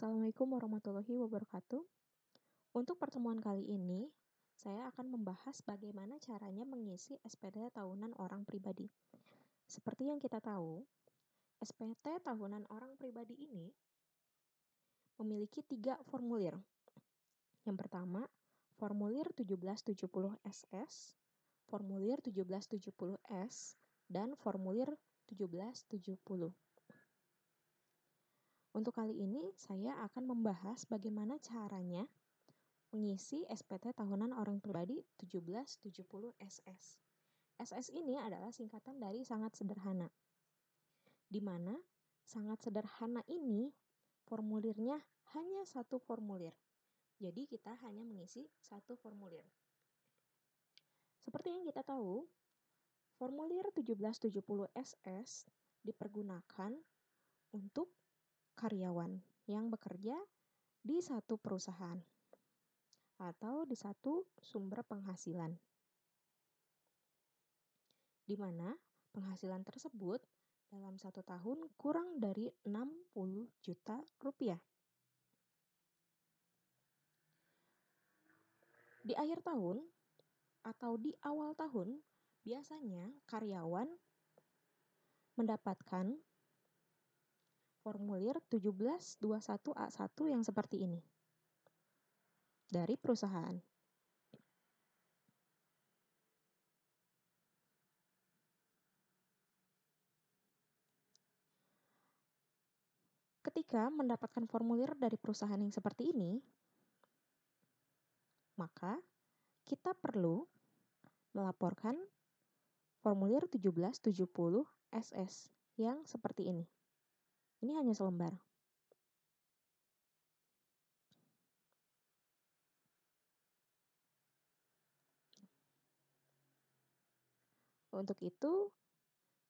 Assalamualaikum warahmatullahi wabarakatuh. Untuk pertemuan kali ini, saya akan membahas bagaimana caranya mengisi SPT tahunan orang pribadi. Seperti yang kita tahu, SPT tahunan orang pribadi ini memiliki 3 formulir. Yang pertama, formulir 1770 SS, formulir 1770 S, dan formulir 1770. Untuk kali ini, saya akan membahas bagaimana caranya mengisi SPT tahunan orang pribadi 1770 SS. SS ini adalah singkatan dari sangat sederhana, di mana sangat sederhana ini formulirnya hanya satu formulir. Jadi kita hanya mengisi satu formulir. Seperti yang kita tahu, formulir 1770 SS dipergunakan untuk karyawan yang bekerja di satu perusahaan atau di satu sumber penghasilan, di mana penghasilan tersebut dalam 1 tahun kurang dari 60 juta rupiah. Di akhir tahun atau di awal tahun, biasanya karyawan mendapatkan formulir 1721A1 yang seperti ini dari perusahaan. Ketika mendapatkan formulir dari perusahaan yang seperti ini, maka kita perlu melaporkan formulir 1770 SS yang seperti ini. Ini hanya selembar. Untuk itu,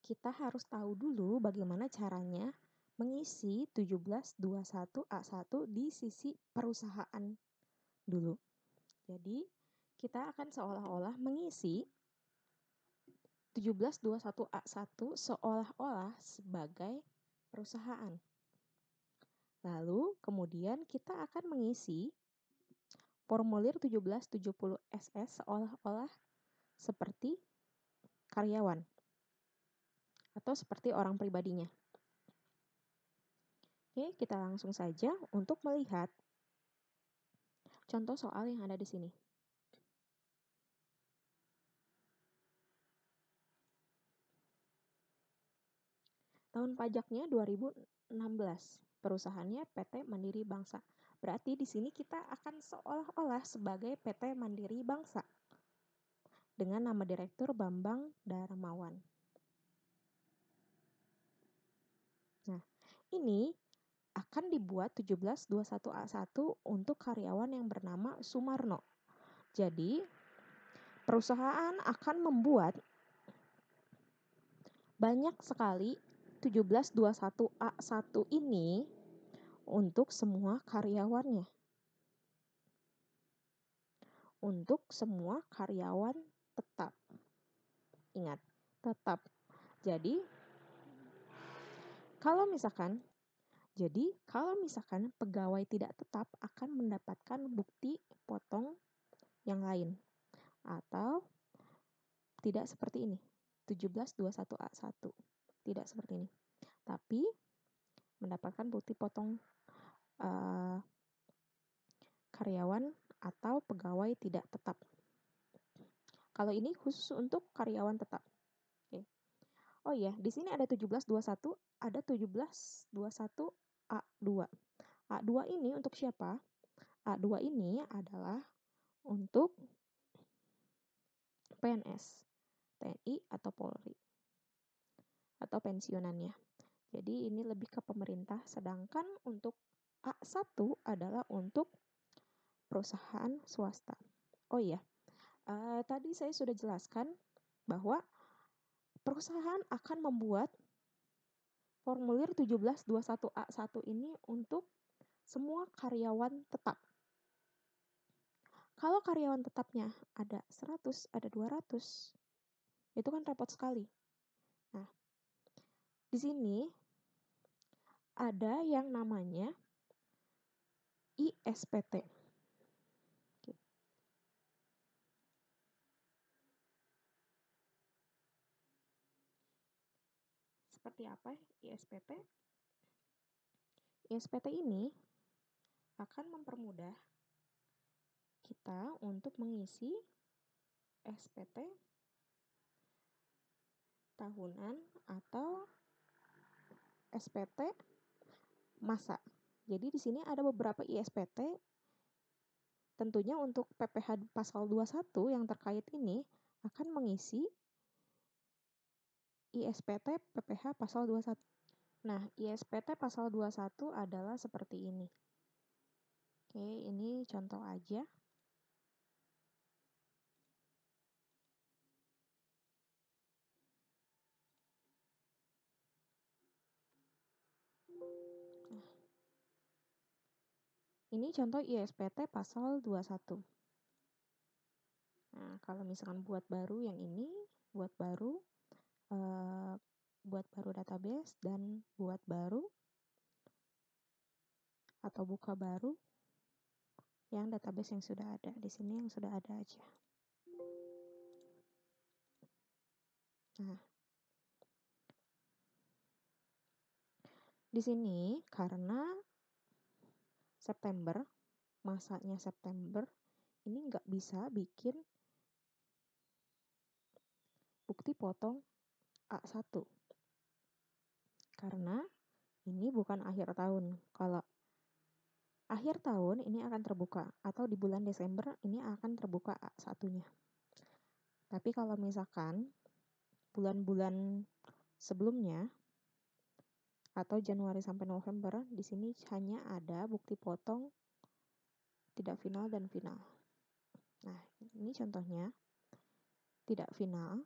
kita harus tahu dulu bagaimana caranya mengisi 1721A1 di sisi perusahaan dulu. Jadi, kita akan seolah-olah mengisi 1721A1 seolah-olah sebagai perusahaan. Lalu, kemudian kita akan mengisi formulir 1770 SS seolah-olah seperti karyawan atau seperti orang pribadinya. Oke, kita langsung saja untuk melihat contoh soal yang ada di sini. Tahun pajaknya 2016. Perusahaannya PT Mandiri Bangsa. Berarti di sini kita akan seolah-olah sebagai PT Mandiri Bangsa dengan nama direktur Bambang Darmawan. Nah, ini akan dibuat 1721A1 untuk karyawan yang bernama Sumarno. Jadi, perusahaan akan membuat banyak sekali 1721A1 ini untuk semua karyawannya. Untuk semua karyawan tetap. Ingat, tetap. Jadi, kalau misalkan pegawai tidak tetap akan mendapatkan bukti potong yang lain. Atau tidak seperti ini, 1721A1. Tidak seperti ini. Tapi mendapatkan bukti potong karyawan atau pegawai tidak tetap. Kalau ini khusus untuk karyawan tetap. Oke. Oh iya, di sini ada 1721, ada 1721A2. A2 ini untuk siapa? A2 ini adalah untuk PNS, TNI atau Polri, atau pensiunannya. Jadi ini lebih ke pemerintah, sedangkan untuk A1 adalah untuk perusahaan swasta. Oh iya, tadi saya sudah jelaskan bahwa perusahaan akan membuat formulir 1721A1 ini untuk semua karyawan tetap. Kalau karyawan tetapnya ada 100, ada 200, itu kan repot sekali. Nah, di sini ada yang namanya ISPT. Oke. Seperti apa ISPT? ISPT ini akan mempermudah kita untuk mengisi SPT tahunan atau SPT masa. Jadi di sini ada beberapa ISPT. Tentunya untuk PPh pasal 21 yang terkait ini akan mengisi ISPT PPh pasal 21. Nah, ISPT pasal 21 adalah seperti ini. Oke, ini contoh aja. Nah, ini contoh ISPT pasal 21. Nah, kalau misalkan buat baru yang ini, buat baru database dan buat baru atau buka baru yang database yang sudah ada. Di sini yang sudah ada aja. Nah, di sini karena September, masanya September, ini nggak bisa bikin bukti potong A1. Karena ini bukan akhir tahun. Kalau akhir tahun ini akan terbuka, atau di bulan Desember ini akan terbuka A1-nya. Tapi kalau misalkan bulan-bulan sebelumnya, atau Januari sampai November, di sini hanya ada bukti potong tidak final dan final. Nah, ini contohnya tidak final.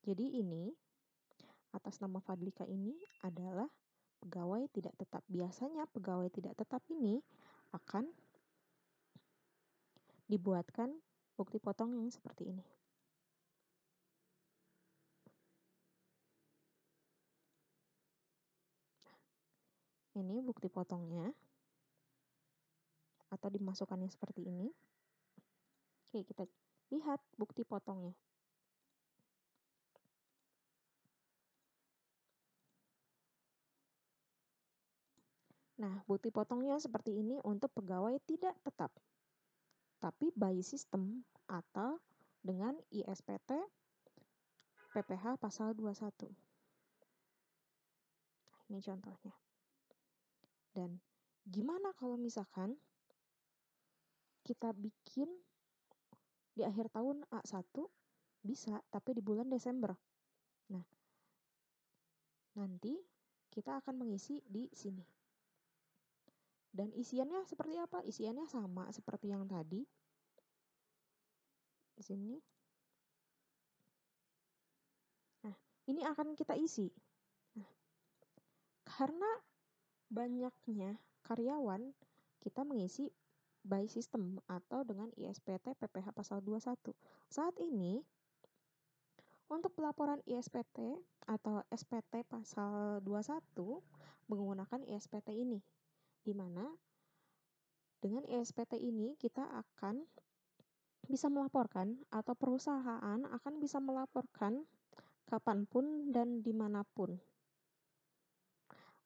Jadi ini atas nama Fadlika ini adalah pegawai tidak tetap. Biasanya pegawai tidak tetap ini akan dibuatkan bukti potong yang seperti ini. Ini bukti potongnya, atau dimasukkannya seperti ini. Oke, kita lihat bukti potongnya. Nah, bukti potongnya seperti ini untuk pegawai tidak tetap, tapi by system atau dengan ISPT PPh pasal 21. Ini contohnya. Dan gimana kalau misalkan kita bikin di akhir tahun A1? Bisa, tapi di bulan Desember. Nah, nanti kita akan mengisi di sini. Dan isiannya seperti apa? Isiannya sama seperti yang tadi. Di sini. Nah, ini akan kita isi. Nah, karena banyaknya karyawan, kita mengisi by system atau dengan ISPT PPh pasal 21. Saat ini, untuk pelaporan ISPT atau SPT pasal 21 menggunakan ISPT ini, di mana dengan ISPT ini kita akan bisa melaporkan atau perusahaan akan bisa melaporkan kapanpun dan dimanapun.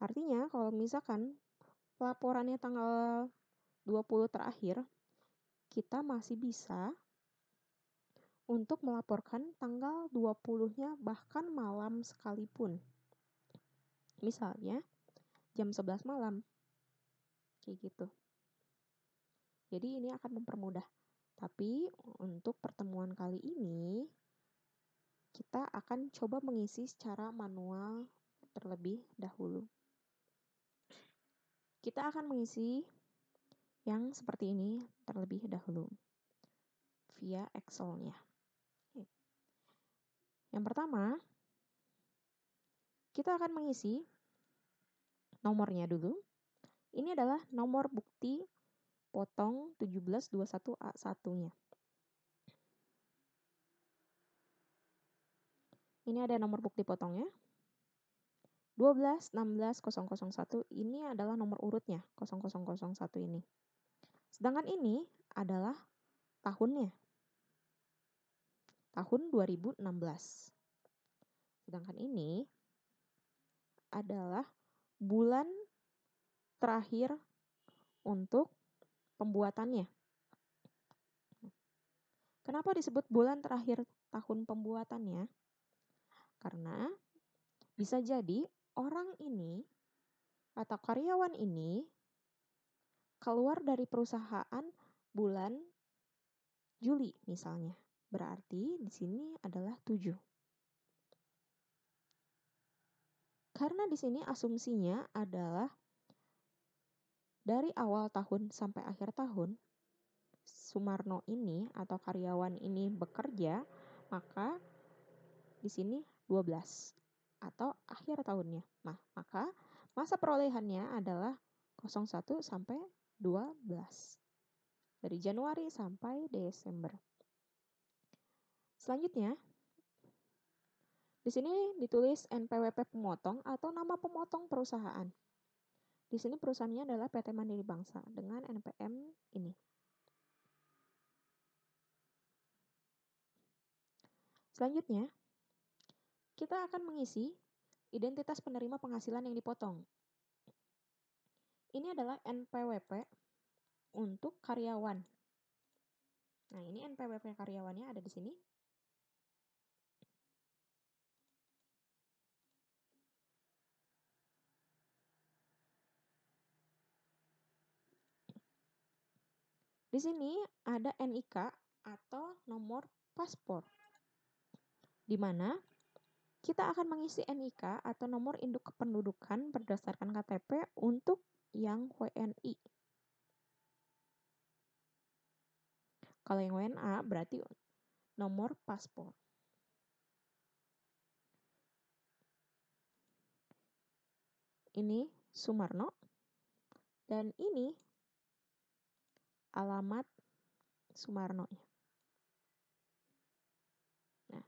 Artinya kalau misalkan laporannya tanggal 20 terakhir, kita masih bisa untuk melaporkan tanggal 20-nya bahkan malam sekalipun. Misalnya jam 11 malam. Kayak gitu. Jadi ini akan mempermudah. Tapi untuk pertemuan kali ini, kita akan coba mengisi secara manual terlebih dahulu. Kita akan mengisi yang seperti ini terlebih dahulu via Excel-nya. Yang pertama, kita akan mengisi nomornya dulu. Ini adalah nomor bukti potong 1721A1-nya. Ini ada nomor bukti potongnya. 12, 16, 001 ini adalah nomor urutnya, 0001 ini. Sedangkan ini adalah tahunnya, tahun 2016. Sedangkan ini adalah bulan terakhir untuk pembuatannya. Kenapa disebut bulan terakhir tahun pembuatannya? Karena bisa jadi orang ini atau karyawan ini keluar dari perusahaan bulan Juli misalnya. Berarti di sini adalah 7. Karena di sini asumsinya adalah dari awal tahun sampai akhir tahun, Sumarno ini atau karyawan ini bekerja, maka di sini 12 atau akhir tahunnya. Nah, maka masa perolehannya adalah 01 sampai 12. Dari Januari sampai Desember. Selanjutnya, di sini ditulis NPWP pemotong atau nama pemotong perusahaan. Di sini perusahaannya adalah PT Mandiri Bangsa dengan NPM ini. Selanjutnya, kita akan mengisi identitas penerima penghasilan yang dipotong. Ini adalah NPWP untuk karyawan. Nah, ini NPWP karyawannya ada di sini. Di sini ada NIK atau nomor paspor, di mana kita akan mengisi NIK atau nomor induk kependudukan berdasarkan KTP untuk yang WNI. Kalau yang WNA berarti nomor paspor. Ini Sumarno dan ini alamat Sumarno. Nah,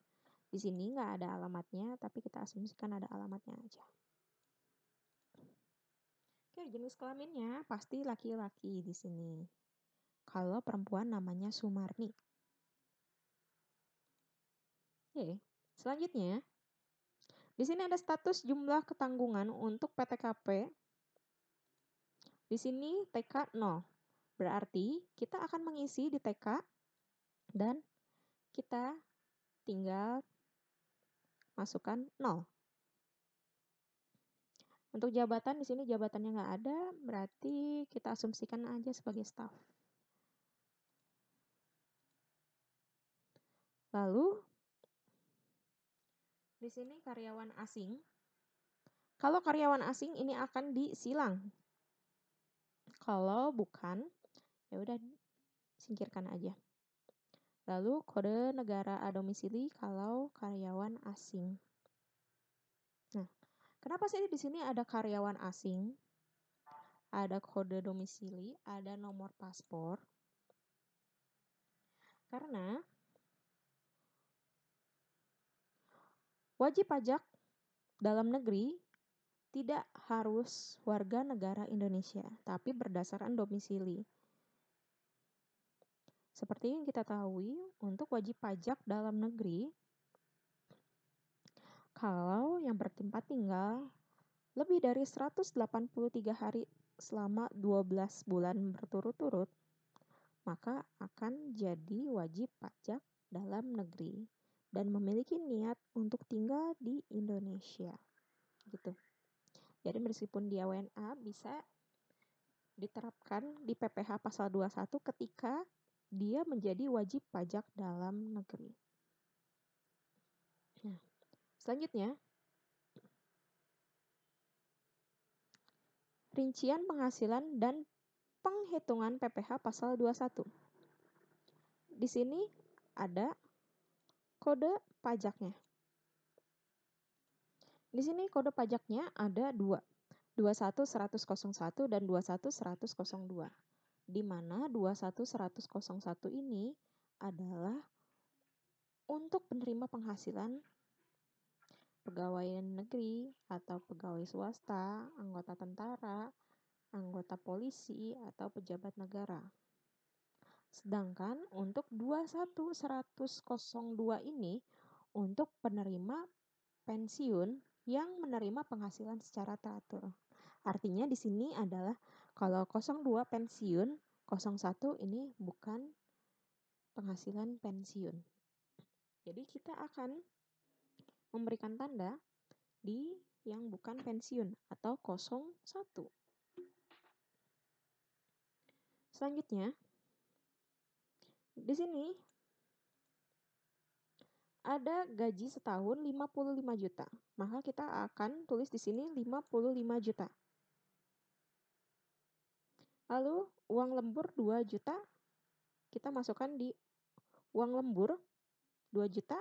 di sini nggak ada alamatnya, tapi kita asumsikan ada alamatnya aja. Oke, jenis kelaminnya pasti laki-laki di sini. Kalau perempuan namanya Sumarni. Oke, selanjutnya di sini ada status jumlah ketanggungan untuk PTKP. Di sini TK 0. Berarti kita akan mengisi di TK dan kita tinggal masukkan 0. Untuk jabatan di sini jabatannya nggak ada, berarti kita asumsikan aja sebagai staff. Lalu di sini karyawan asing. Kalau karyawan asing ini akan disilang. Kalau bukan, ya udah singkirkan aja. Lalu kode negara domisili kalau karyawan asing. Nah, kenapa sih di sini ada karyawan asing? Ada kode domisili, ada nomor paspor. Karena wajib pajak dalam negeri tidak harus warga negara Indonesia, tapi berdasarkan domisili. Seperti yang kita tahu, untuk wajib pajak dalam negeri, kalau yang bertempat tinggal lebih dari 183 hari selama 12 bulan berturut-turut, maka akan jadi wajib pajak dalam negeri dan memiliki niat untuk tinggal di Indonesia. Gitu. Jadi meskipun dia WNA bisa diterapkan di PPh pasal 21 ketika dia menjadi wajib pajak dalam negeri. Nah, selanjutnya, rincian penghasilan dan penghitungan PPh pasal 21. Di sini ada kode pajaknya. Di sini kode pajaknya ada 2. 21101 dan 21102. Di mana 21101 ini adalah untuk penerima penghasilan pegawai negeri atau pegawai swasta, anggota tentara, anggota polisi, atau pejabat negara. Sedangkan untuk 21102 ini untuk penerima pensiun yang menerima penghasilan secara teratur. Artinya di sini adalah kalau 02 pensiun, 01 ini bukan penghasilan pensiun. Jadi kita akan memberikan tanda di yang bukan pensiun atau 01. Selanjutnya, di sini ada gaji setahun 55 juta. Maka kita akan tulis di sini 55 juta. Lalu uang lembur 2 juta. Kita masukkan di uang lembur 2 juta.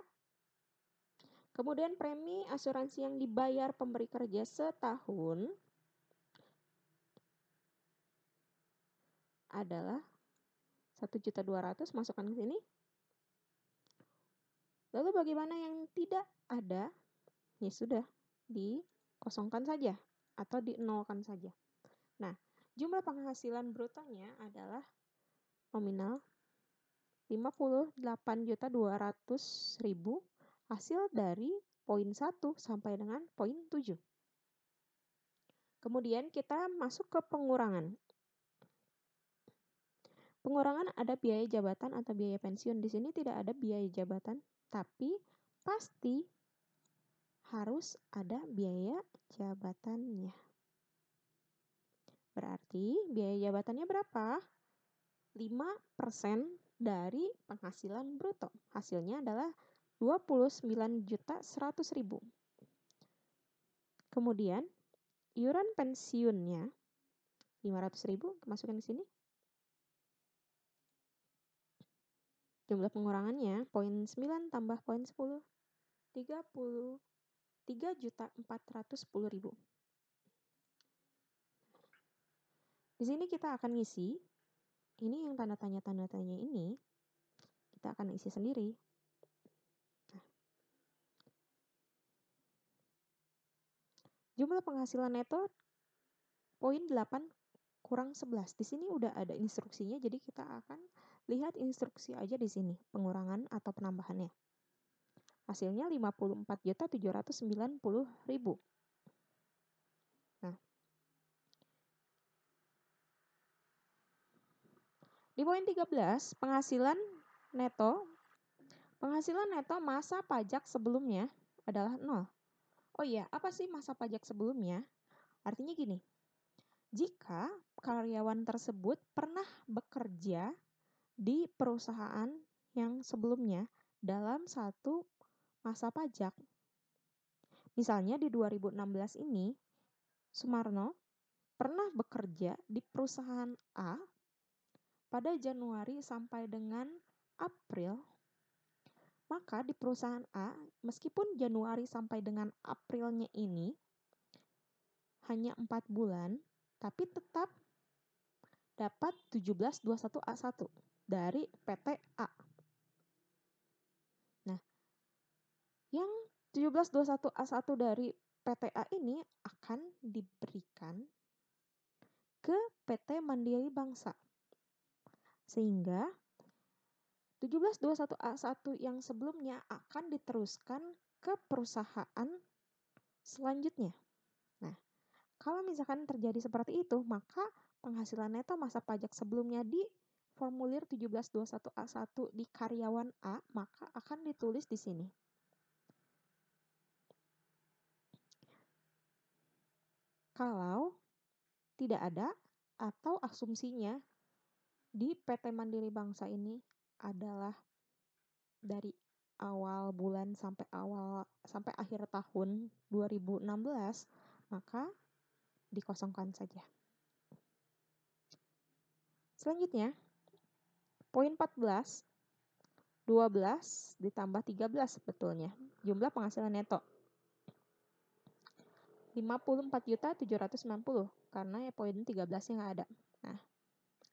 Kemudian premi asuransi yang dibayar pemberi kerja setahun adalah 1.200.000, masukkan ke sini. Lalu bagaimana yang tidak ada? Ya sudah, dikosongkan saja atau dinolkan saja. Nah, jumlah penghasilan brutonya adalah nominal 58.200.000 hasil dari poin 1 sampai dengan poin 7. Kemudian kita masuk ke pengurangan. Pengurangan ada biaya jabatan atau biaya pensiun. Di sini tidak ada biaya jabatan, tapi pasti harus ada biaya jabatannya. Berarti biaya jabatannya berapa? 5% dari penghasilan bruto. Hasilnya adalah 29.100.000. Kemudian iuran pensiunnya 500.000, masukkan di sini. Jumlah pengurangannya poin 9 tambah poin 10, 33.410.000. Di sini kita akan ngisi, ini yang tanda tanya ini, kita akan isi sendiri. Nah. Jumlah penghasilan neto poin 8 kurang 11. Di sini udah ada instruksinya, jadi kita akan lihat instruksi aja di sini, pengurangan atau penambahannya. Hasilnya 54.790.000. Nah, di poin 13, penghasilan neto masa pajak sebelumnya adalah 0. Oh iya, apa sih masa pajak sebelumnya? Artinya gini, jika karyawan tersebut pernah bekerja di perusahaan yang sebelumnya dalam satu masa pajak. Misalnya di 2016 ini, Sumarno pernah bekerja di perusahaan A pada Januari sampai dengan April. Maka di perusahaan A, meskipun Januari sampai dengan Aprilnya ini hanya 4 bulan, tapi tetap dapat 1721A1 dari PT A. Nah, yang 1721A1 dari PT A ini akan diberikan ke PT Mandiri Bangsa. Sehingga 1721A1 yang sebelumnya akan diteruskan ke perusahaan selanjutnya. Nah, kalau misalkan terjadi seperti itu, maka penghasilan neto masa pajak sebelumnya di formulir 1721A1 di karyawan A, maka akan ditulis di sini. Kalau tidak ada atau asumsinya di PT Mandiri Bangsa ini adalah dari awal bulan sampai akhir tahun 2016, maka dikosongkan saja. Selanjutnya, poin 14, 12 ditambah 13 sebetulnya. Jumlah penghasilan neto 54.790 karena poin 13-nya nggak ada. Nah,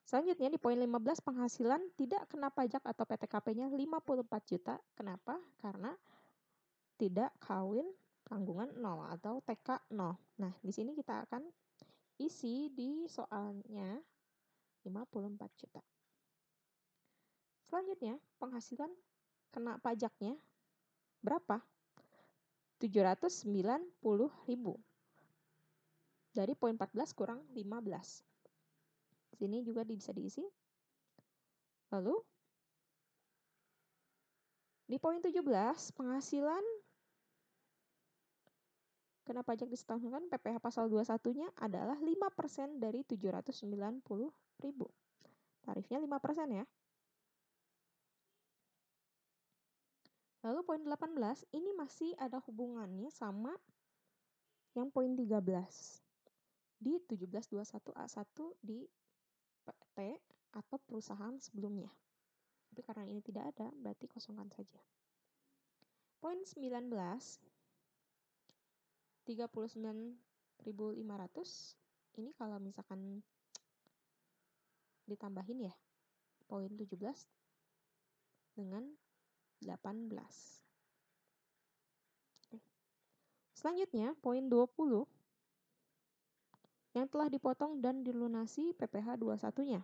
selanjutnya di poin 15 penghasilan tidak kena pajak atau PTKP-nya 54 juta. Kenapa? Karena tidak kawin tanggungan 0 atau TK 0. Nah, di sini kita akan isi di soalnya 54 juta. Selanjutnya, penghasilan kena pajaknya berapa? 790.000. Dari poin 14 kurang 15. Sini juga bisa diisi. Lalu, di poin 17, penghasilan kena pajak disetahunkan PPh pasal 21-nya adalah 5% dari 790.000. Tarifnya 5% ya. Lalu poin 18, ini masih ada hubungannya sama yang poin 13. Di 1721A1 di PT atau perusahaan sebelumnya. Tapi karena ini tidak ada, berarti kosongkan saja. Poin 19, 39.500. Ini kalau misalkan ditambahin ya, poin 17 dengan 18. Selanjutnya, poin 20 yang telah dipotong dan dilunasi PPh 21-nya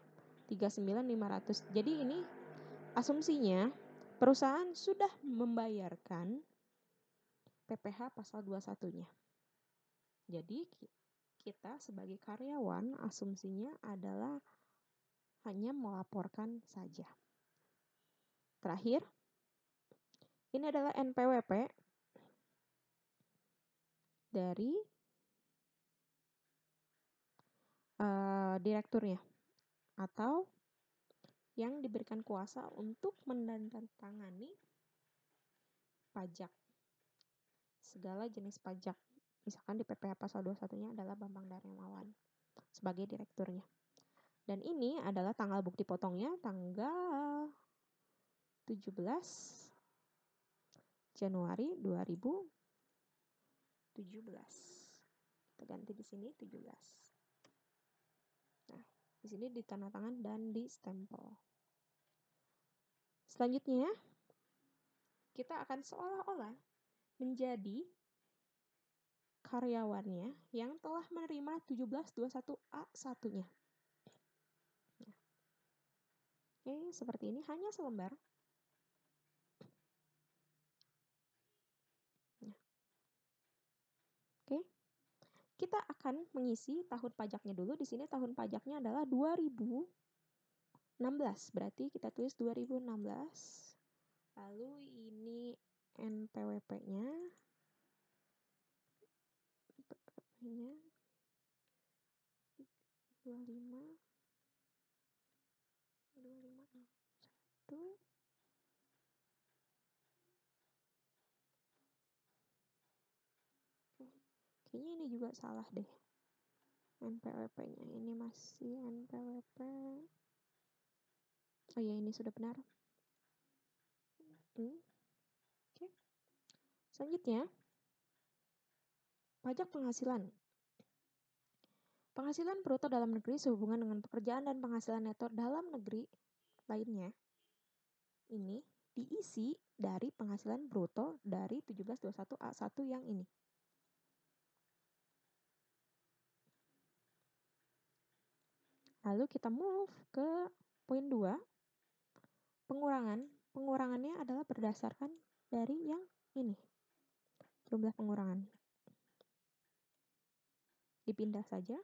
39.500. Jadi ini asumsinya perusahaan sudah membayarkan PPh pasal 21-nya. Jadi kita sebagai karyawan asumsinya adalah hanya melaporkan saja. Terakhir, ini adalah NPWP dari direkturnya atau yang diberikan kuasa untuk menandatangani pajak. Segala jenis pajak. Misalkan di PPh pasal 21-nya adalah Bambang Darmawan sebagai direkturnya. Dan ini adalah tanggal bukti potongnya tanggal 17 Januari 2017. Kita ganti di sini 17. Nah, di sini ditandatangan dan di stempel. Selanjutnya, kita akan seolah-olah menjadi karyawannya yang telah menerima 1721A1-nya. Nah, oke, seperti ini hanya selembar. Nah, oke. Kita akan mengisi tahun pajaknya dulu. Di sini tahun pajaknya adalah 2016. Berarti kita tulis 2016. Lalu ini NPWP-nya. NPWP-nya 25 1. Kayaknya ini juga salah deh. NPWP-nya ini masih NPWP. Oh ya, ini sudah benar. Oke. Selanjutnya, pajak penghasilan. Penghasilan bruto dalam negeri sehubungan dengan pekerjaan dan penghasilan neto dalam negeri lainnya. Ini diisi dari penghasilan bruto dari 1721A1 yang ini. Lalu kita move ke poin 2. Pengurangan. Pengurangannya adalah berdasarkan dari yang ini. Jumlah pengurangan. Dipindah saja.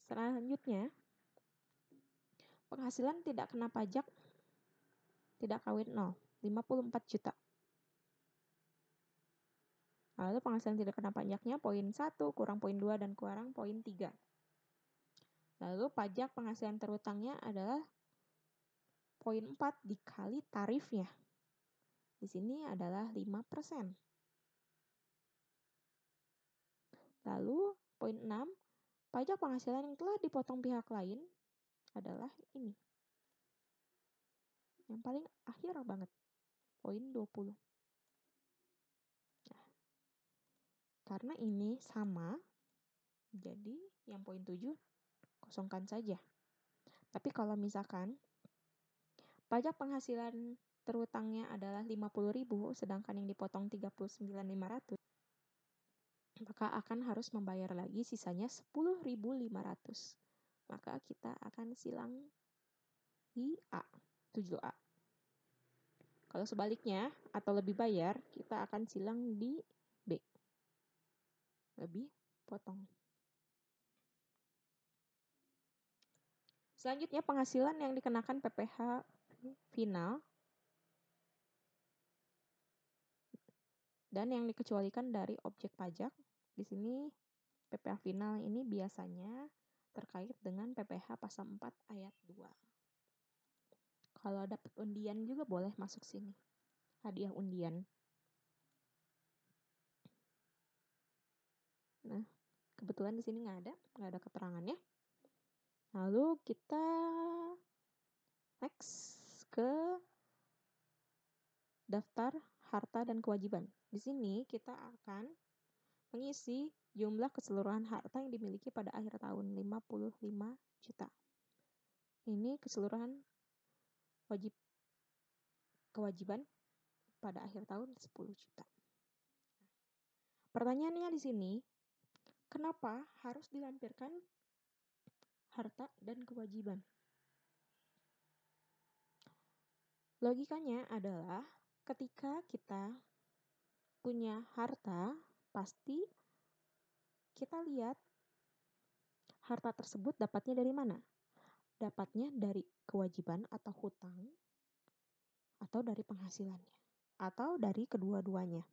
Selanjutnya, penghasilan tidak kena pajak, tidak kawin 0, 54 juta. Lalu penghasilan tidak kena pajaknya poin 1, kurang poin 2, dan kurang poin 3. Lalu pajak penghasilan terutangnya adalah poin 4 dikali tarifnya. Di sini adalah 5%. Lalu poin 6, pajak penghasilan yang telah dipotong pihak lain adalah ini. Yang paling akhir banget, poin 20. Nah, karena ini sama, jadi yang poin 7 kosongkan saja. Tapi kalau misalkan pajak penghasilan terutangnya adalah 50.000, sedangkan yang dipotong 39.500, maka akan harus membayar lagi sisanya 10.500. Maka kita akan silang di A, 7A. Kalau sebaliknya atau lebih bayar, kita akan silang di B, lebih potong. Selanjutnya penghasilan yang dikenakan PPh final dan yang dikecualikan dari objek pajak. Di sini PPh final ini biasanya terkait dengan PPh pasal 4 ayat 2. Kalau dapat undian juga boleh masuk sini. Hadiah undian. Nah, kebetulan di sini nggak ada keterangannya. Lalu kita next ke daftar harta dan kewajiban. Di sini kita akan mengisi jumlah keseluruhan harta yang dimiliki pada akhir tahun, 55 juta. Ini keseluruhan kewajiban pada akhir tahun 10 juta. Pertanyaannya di sini, kenapa harus dilampirkan harta dan kewajiban? Logikanya adalah ketika kita punya harta, pasti kita lihat harta tersebut dapatnya dari mana? Dapatnya dari kewajiban atau hutang, atau dari penghasilannya, atau dari kedua-duanya.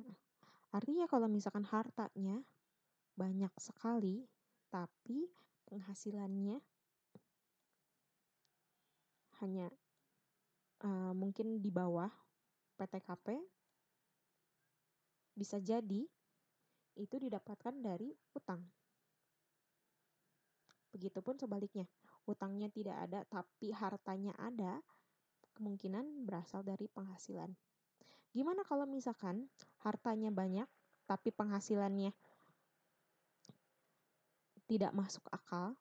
Nah, artinya kalau misalkan hartanya banyak sekali, tapi penghasilannya hanya mungkin di bawah PTKP, bisa jadi itu didapatkan dari utang. Begitupun sebaliknya, utangnya tidak ada tapi hartanya ada, kemungkinan berasal dari penghasilan. Gimana kalau misalkan hartanya banyak tapi penghasilannya tidak masuk akal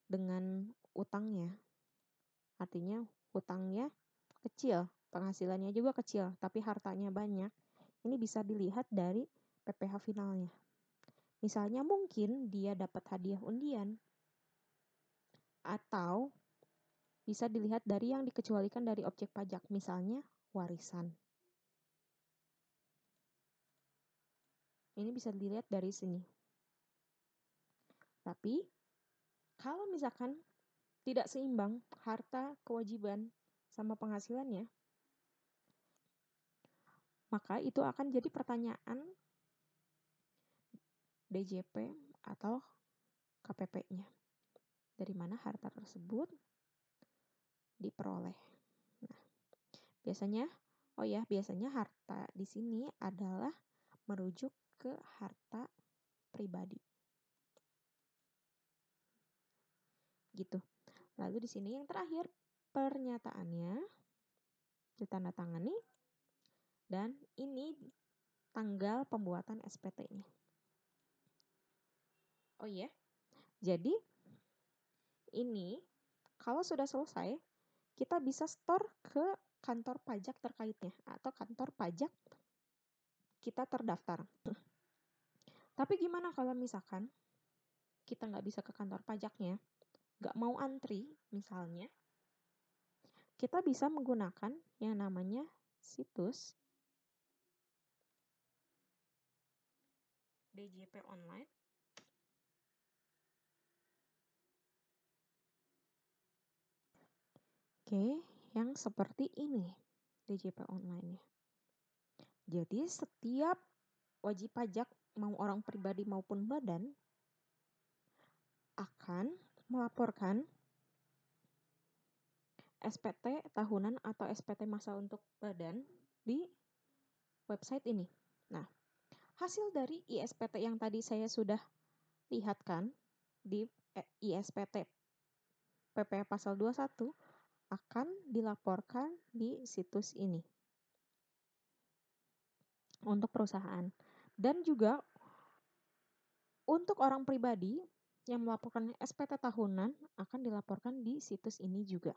dengan utangnya? Artinya utangnya kecil, penghasilannya juga kecil, tapi hartanya banyak. Ini bisa dilihat dari PPh finalnya. Misalnya mungkin dia dapat hadiah undian, atau bisa dilihat dari yang dikecualikan dari objek pajak, misalnya warisan. Ini bisa dilihat dari sini. Tapi kalau misalkan tidak seimbang harta, kewajiban, sama penghasilannya, maka itu akan jadi pertanyaan DJP atau KPP-nya. Dari mana harta tersebut diperoleh. Nah, biasanya harta di sini adalah merujuk ke harta pribadi. Gitu. Lalu di sini yang terakhir, pernyataannya ditandatangani dan ini tanggal pembuatan SPT-nya. Oh iya. Jadi ini kalau sudah selesai, kita bisa store ke kantor pajak terkaitnya atau kantor pajak kita terdaftar. Tapi gimana kalau misalkan kita nggak bisa ke kantor pajaknya, nggak mau antri misalnya, kita bisa menggunakan yang namanya situs DJP online. Oke, yang seperti ini DJP online-nya. Jadi setiap wajib pajak, mau orang pribadi maupun badan, akan melaporkan SPT tahunan atau SPT masa untuk badan di website ini. Nah, hasil dari ISPT yang tadi saya sudah lihatkan di ISPT PP pasal 21 akan dilaporkan di situs ini untuk perusahaan. Dan juga untuk orang pribadi yang melaporkan SPT tahunan akan dilaporkan di situs ini juga.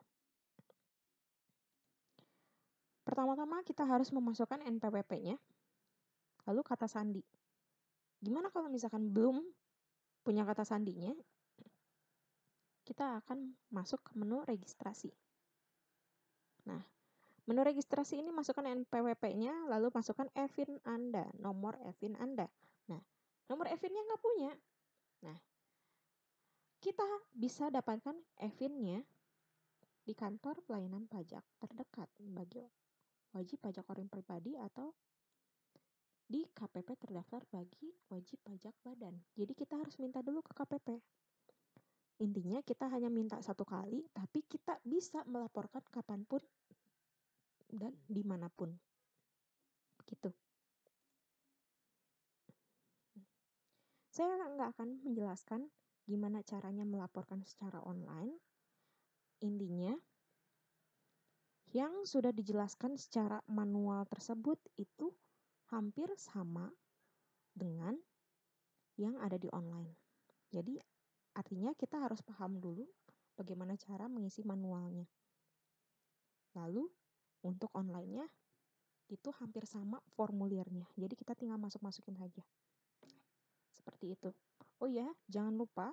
Pertama-tama kita harus memasukkan NPWP-nya, lalu kata sandi. Gimana kalau misalkan belum punya kata sandinya? Kita akan masuk ke menu registrasi. Nah, menu registrasi ini masukkan NPWP-nya, lalu masukkan EVIN Anda, nomor EVIN Anda. Nah, nomor EVIN-nya nggak punya. Nah, kita bisa dapatkan EVIN-nya di kantor pelayanan pajak terdekat bagi wajib pajak orang pribadi atau di KPP terdaftar bagi wajib pajak badan. Jadi kita harus minta dulu ke KPP. Intinya kita hanya minta 1 kali, tapi kita bisa melaporkan kapanpun dan dimanapun. Gitu. Saya nggak akan menjelaskan gimana caranya melaporkan secara online. Intinya, yang sudah dijelaskan secara manual tersebut itu hampir sama dengan yang ada di online. Jadi, artinya kita harus paham dulu bagaimana cara mengisi manualnya. Lalu, untuk online-nya, itu hampir sama formulirnya. Jadi, kita tinggal masukin saja. Seperti itu. Oh ya, jangan lupa,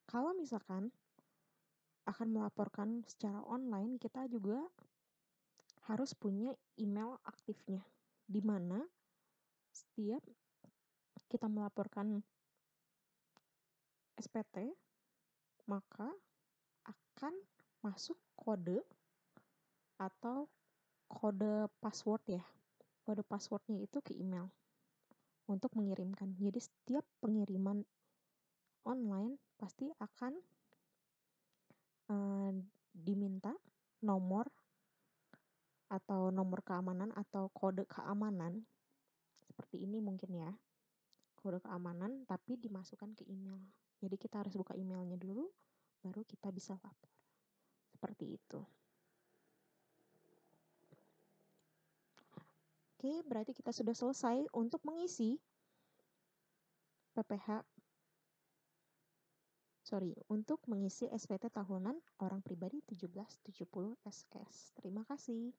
kalau misalkan akan melaporkan secara online, kita juga harus punya email aktifnya. Di mana setiap kita melaporkan SPT, maka akan masuk kode atau kode password ya. Kode passwordnya itu ke email untuk mengirimkan. Jadi setiap pengiriman online pasti akan diminta nomor atau nomor keamanan atau kode keamanan. Seperti ini mungkin ya. Kode keamanan tapi dimasukkan ke email. Jadi kita harus buka emailnya dulu, baru kita bisa lapor. Seperti itu. Oke, berarti kita sudah selesai untuk mengisi untuk mengisi SPT tahunan orang pribadi 1770 SS. Terima kasih.